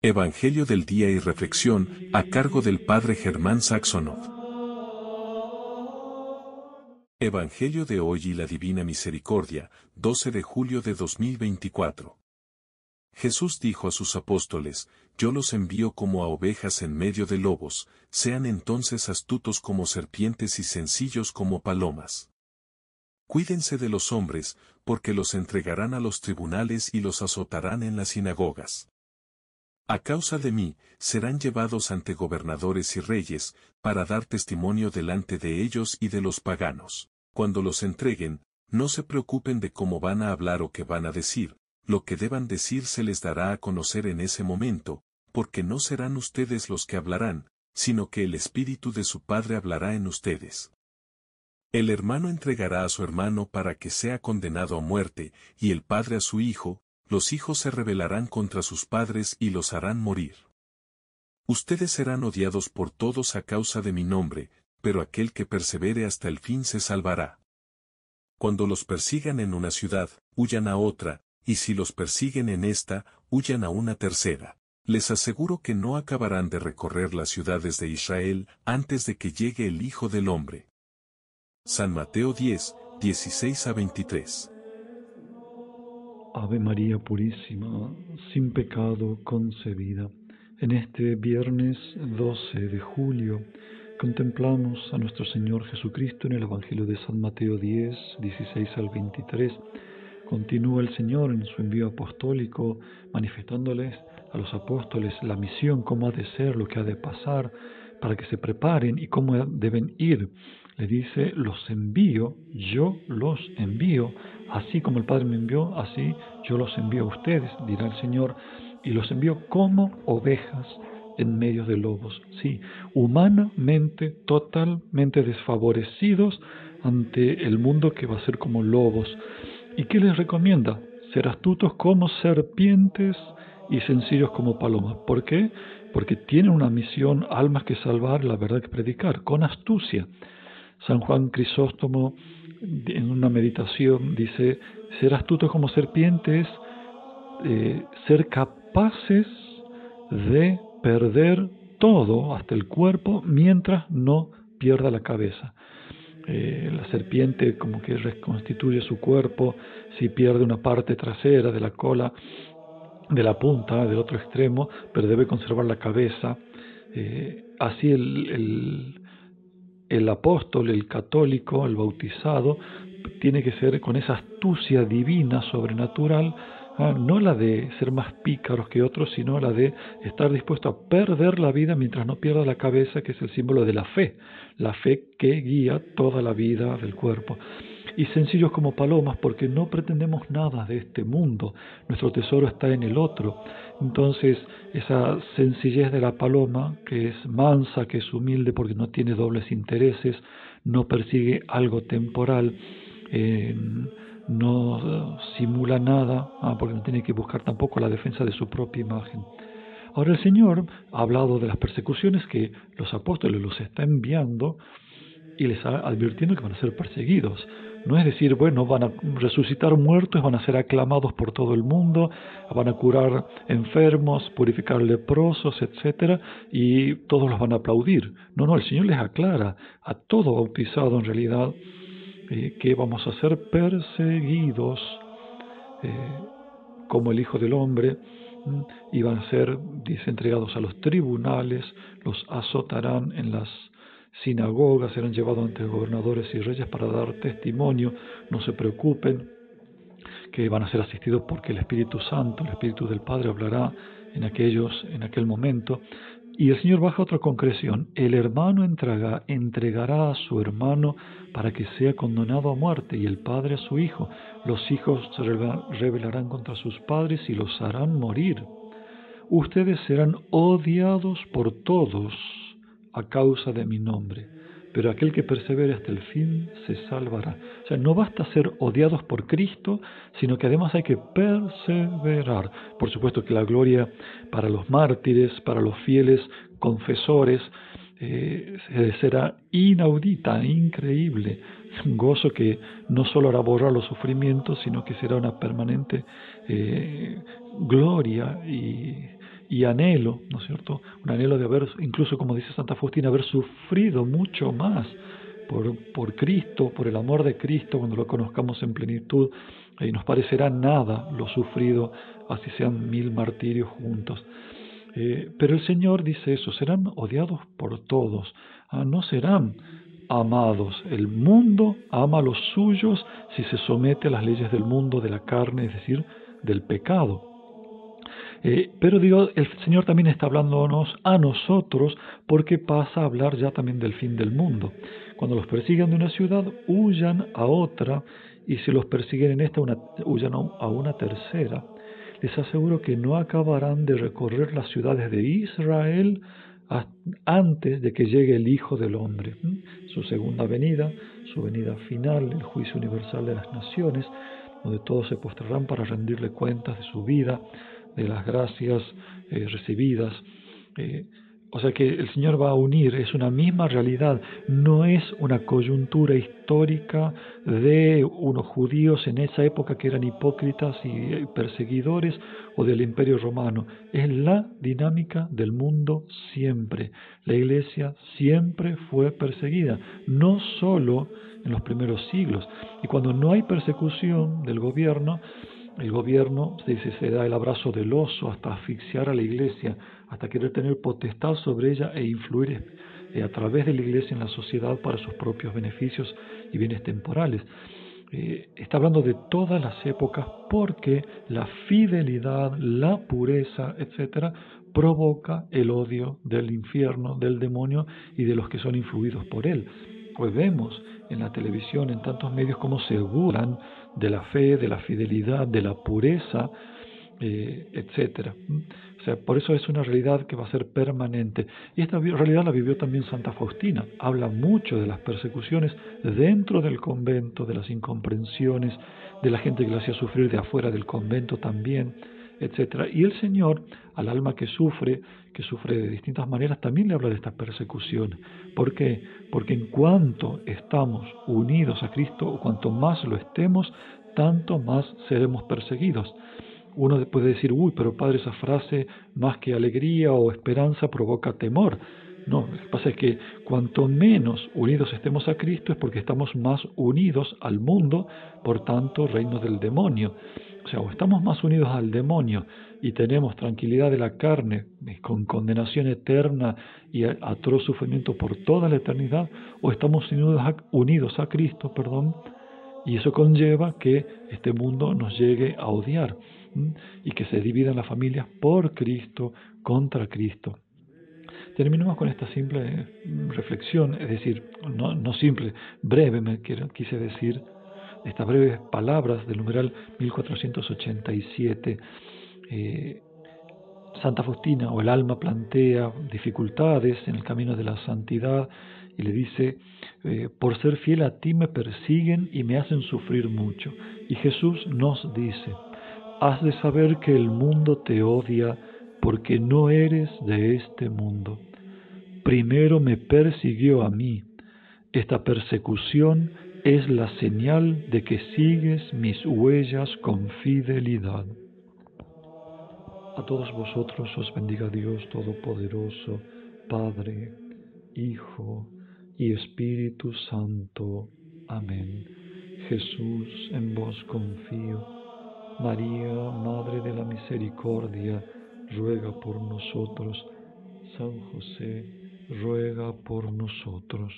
Evangelio del día y reflexión, a cargo del Padre Germán Saxonov. Evangelio de hoy y la Divina Misericordia, 12 de julio de 2024. Jesús dijo a sus apóstoles: Yo los envío como a ovejas en medio de lobos, sean entonces astutos como serpientes y sencillos como palomas. Cuídense de los hombres, porque los entregarán a los tribunales y los azotarán en las sinagogas. A causa de mí, serán llevados ante gobernadores y reyes, para dar testimonio delante de ellos y de los paganos. Cuando los entreguen, no se preocupen de cómo van a hablar o qué van a decir, lo que deban decir se les dará a conocer en ese momento, porque no serán ustedes los que hablarán, sino que el Espíritu de su Padre hablará en ustedes. El hermano entregará a su hermano para que sea condenado a muerte, y el padre a su hijo. Los hijos se rebelarán contra sus padres y los harán morir. Ustedes serán odiados por todos a causa de mi nombre, pero aquel que persevere hasta el fin se salvará. Cuando los persigan en una ciudad, huyan a otra, y si los persiguen en esta, huyan a una tercera. Les aseguro que no acabarán de recorrer las ciudades de Israel antes de que llegue el Hijo del Hombre. San Mateo 10, 16 a 23. Ave María Purísima, sin pecado concebida. En este viernes 12 de julio contemplamos a nuestro Señor Jesucristo en el Evangelio de San Mateo 10, 16 al 23. Continúa el Señor en su envío apostólico, manifestándoles a los apóstoles la misión, cómo ha de ser, lo que ha de pasar, para que se preparen y cómo deben ir. Le dice: los envío, yo los envío, así como el Padre me envió, así yo los envío a ustedes, dirá el Señor, y los envío como ovejas en medio de lobos. Sí, humanamente, totalmente desfavorecidos ante el mundo que va a ser como lobos. ¿Y qué les recomienda? Ser astutos como serpientes y sencillos como palomas. ¿Por qué? Porque tienen una misión, almas que salvar, la verdad que predicar, con astucia. San Juan Crisóstomo, en una meditación, dice: ser astutos como serpientes, ser capaces de perder todo, hasta el cuerpo, mientras no pierda la cabeza. La serpiente como que reconstituye su cuerpo si pierde una parte trasera de la cola, de la punta, del otro extremo, pero debe conservar la cabeza. Así el apóstol, el católico, el bautizado, tiene que ser con esa astucia divina, sobrenatural, no la de ser más pícaros que otros, sino la de estar dispuesto a perder la vida mientras no pierda la cabeza, que es el símbolo de la fe que guía toda la vida del cuerpo. Y sencillos como palomas, porque no pretendemos nada de este mundo, nuestro tesoro está en el otro. Entonces, esa sencillez de la paloma, que es mansa, que es humilde porque no tiene dobles intereses, no persigue algo temporal, no simula nada, porque no tiene que buscar tampoco la defensa de su propia imagen. Ahora el Señor ha hablado de las persecuciones que los apóstoles los está enviando y les está advirtiendo que van a ser perseguidos. No es decir, bueno, van a resucitar muertos, van a ser aclamados por todo el mundo, van a curar enfermos, purificar leprosos, etcétera, y todos los van a aplaudir. No, el Señor les aclara a todo bautizado en realidad que vamos a ser perseguidos como el Hijo del Hombre, y van a ser, dice, entregados a los tribunales, los azotarán en las sinagogas, serán llevados ante gobernadores y reyes para dar testimonio. No se preocupen, que van a ser asistidos porque el Espíritu Santo, el Espíritu del Padre, hablará en aquel momento. Y el Señor baja otra concreción: el hermano entregará a su hermano para que sea condenado a muerte, y el padre a su hijo. Los hijos se rebelarán contra sus padres y los harán morir. Ustedes serán odiados por todos a causa de mi nombre, pero aquel que persevere hasta el fin se salvará. O sea, no basta ser odiados por Cristo, sino que además hay que perseverar. Por supuesto que la gloria para los mártires, para los fieles confesores, será inaudita, increíble. Un gozo que no solo hará borrar los sufrimientos, sino que será una permanente gloria y y anhelo, ¿no es cierto? Un anhelo de haber, incluso como dice Santa Faustina, haber sufrido mucho más por Cristo, por el amor de Cristo, cuando lo conozcamos en plenitud, y nos parecerá nada lo sufrido, así sean 1000 martirios juntos. Pero el Señor dice eso, serán odiados por todos, no serán amados. El mundo ama a los suyos si se somete a las leyes del mundo, de la carne, es decir, del pecado. Pero Dios, el Señor también está hablándonos a nosotros porque pasa a hablar ya también del fin del mundo. Cuando los persiguen de una ciudad, huyan a otra, y si los persiguen en esta, huyan a una tercera. Les aseguro que no acabarán de recorrer las ciudades de Israel antes de que llegue el Hijo del Hombre. Su segunda venida, su venida final, el juicio universal de las naciones, donde todos se postrarán para rendirle cuentas de su vida, de las gracias recibidas. O sea que el Señor va a unir, es una misma realidad, no es una coyuntura histórica de unos judíos en esa época que eran hipócritas y perseguidores, o del Imperio Romano. Es la dinámica del mundo siempre. La Iglesia siempre fue perseguida, no solo en los primeros siglos. Y cuando no hay persecución del gobierno, el gobierno se da el abrazo del oso hasta asfixiar a la Iglesia, hasta querer tener potestad sobre ella e influir a través de la Iglesia en la sociedad para sus propios beneficios y bienes temporales. Está hablando de todas las épocas porque la fidelidad, la pureza, etcétera, provoca el odio del infierno, del demonio y de los que son influidos por él. Pues vemos en la televisión, en tantos medios, cómo se burlan de la fe, de la fidelidad, de la pureza, etcétera. O sea, por eso es una realidad que va a ser permanente. Y esta realidad la vivió también Santa Faustina. Habla mucho de las persecuciones dentro del convento, de las incomprensiones, de la gente que la hacía sufrir de afuera del convento también, etcétera. Y el Señor, al alma que sufre de distintas maneras, también le habla de estas persecuciones. ¿Por qué? Porque en cuanto estamos unidos a Cristo, o cuanto más lo estemos, tanto más seremos perseguidos. Uno puede decir, uy, pero Padre, esa frase más que alegría o esperanza provoca temor. No, lo que pasa es que cuanto menos unidos estemos a Cristo es porque estamos más unidos al mundo, por tanto, reino del demonio. O sea, o estamos más unidos al demonio y tenemos tranquilidad de la carne, con condenación eterna y atroz sufrimiento por toda la eternidad, o estamos unidos a Cristo, y eso conlleva que este mundo nos llegue a odiar y que se dividan las familias por Cristo, contra Cristo. Terminemos con esta simple reflexión, es decir, no simple, breve, quise decir, estas breves palabras del numeral 1487. Santa Faustina, o el alma, plantea dificultades en el camino de la santidad y le dice, por ser fiel a ti me persiguen y me hacen sufrir mucho. Y Jesús nos dice, has de saber que el mundo te odia porque no eres de este mundo. Primero me persiguió a mí. Esta persecución es la señal de que sigues mis huellas con fidelidad. A todos vosotros os bendiga Dios Todopoderoso, Padre, Hijo y Espíritu Santo. Amén. Jesús, en vos confío. María, Madre de la Misericordia, ruega por nosotros. San José, ruega por nosotros.